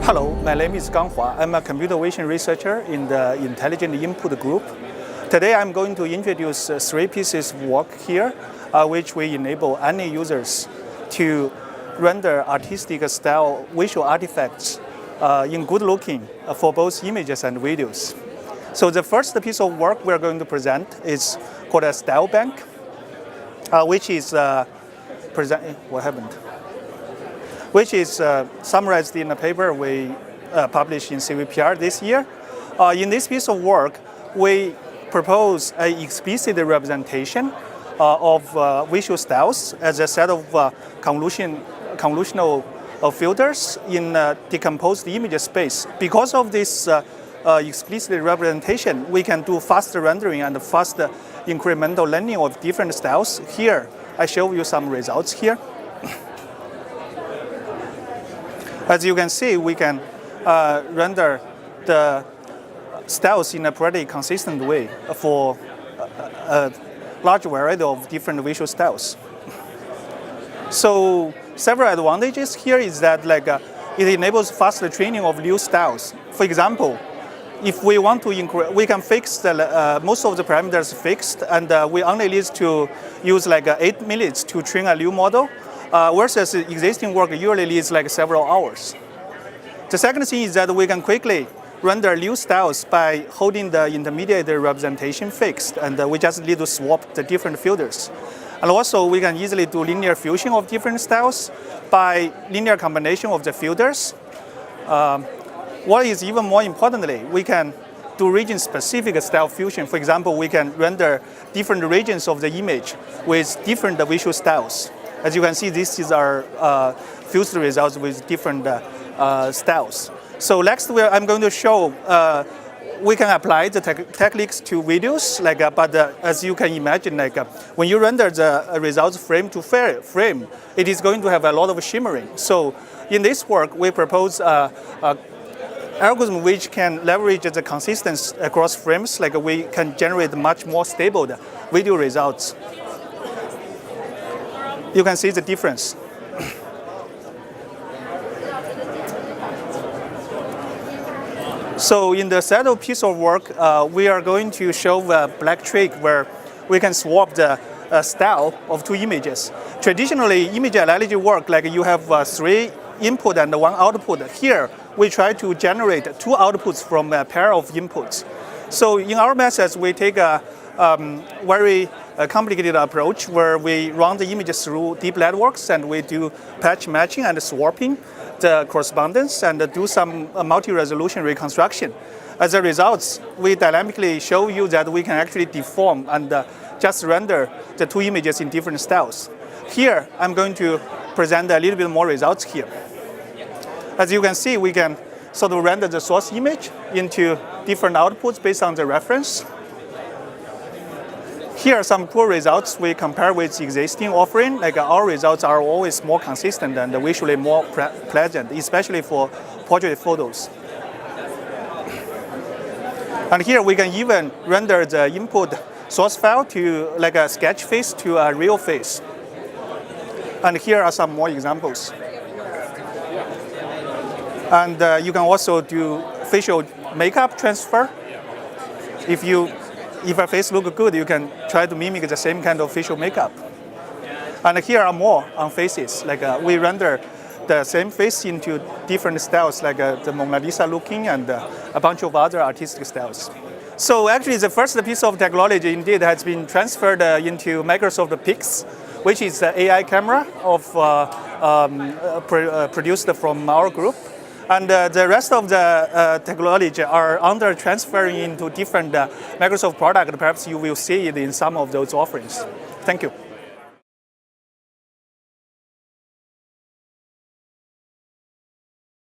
Hello, my name is Gang Hua. I'm a computer vision researcher in the Intelligent Input group. Today I'm going to introduce three pieces of work here, which will enable any users to render artistic style visual artifacts in good looking for both images and videos. So the first piece of work we're going to present is called a StyleBank, which is which is summarized in a paper we published in CVPR this year. In this piece of work, we propose an explicit representation of visual styles as a set of convolutional filters in decomposed image space. Because of this explicit representation, we can do faster rendering and faster incremental learning of different styles. Here, I show you some results here. As you can see, we can render the styles in a pretty consistent way for a large variety of different visual styles. So several advantages here is that it enables faster training of new styles. For example, if we want to we can fix most of the parameters fixed, and we only need to use 8 minutes to train a new model. Versus existing work usually needs several hours. The second thing is that we can quickly render new styles by holding the intermediate representation fixed, and we just need to swap the different filters. And also, we can easily do linear fusion of different styles by linear combination of the filters. What is even more importantly, we can do region-specific style fusion. For example, we can render different regions of the image with different visual styles. As you can see, this is our filter results with different styles. So next, I'm going to show we can apply the techniques to videos. But as you can imagine, when you render the results frame to frame, it is going to have a lot of shimmering. So in this work, we propose a algorithm which can leverage the consistency across frames. We can generate much more stable video results. You can see the difference. So in the second piece of work, we are going to show a black trick where we can swap the style of two images. Traditionally, image analogy work, you have 3 input and 1 output. Here, we try to generate 2 outputs from a pair of inputs. So in our methods, we take a very complicated approach where we run the images through deep networks, and we do patch matching and swapping the correspondence and do some multi-resolution reconstruction. As a result, we dynamically show you that we can actually deform and just render the 2 images in different styles. Here, I'm going to present a little bit more results here. As you can see, we can sort of render the source image into different outputs based on the reference. Here are some poor results we compare with existing offering. Our results are always more consistent and visually more pleasant, especially for portrait photos. And here we can even render the input source file to a sketch face to a real face. And here are some more examples. And you can also do facial makeup transfer. If a face looks good, you can try to mimic the same kind of facial makeup. And here are more on faces. We render the same face into different styles, the Mona Lisa looking and a bunch of other artistic styles. So actually, the first piece of technology indeed has been transferred into Microsoft Pix, which is the AI camera produced from our group. And the rest of the technology are under transferring into different Microsoft products. Perhaps you will see it in some of those offerings. Thank you.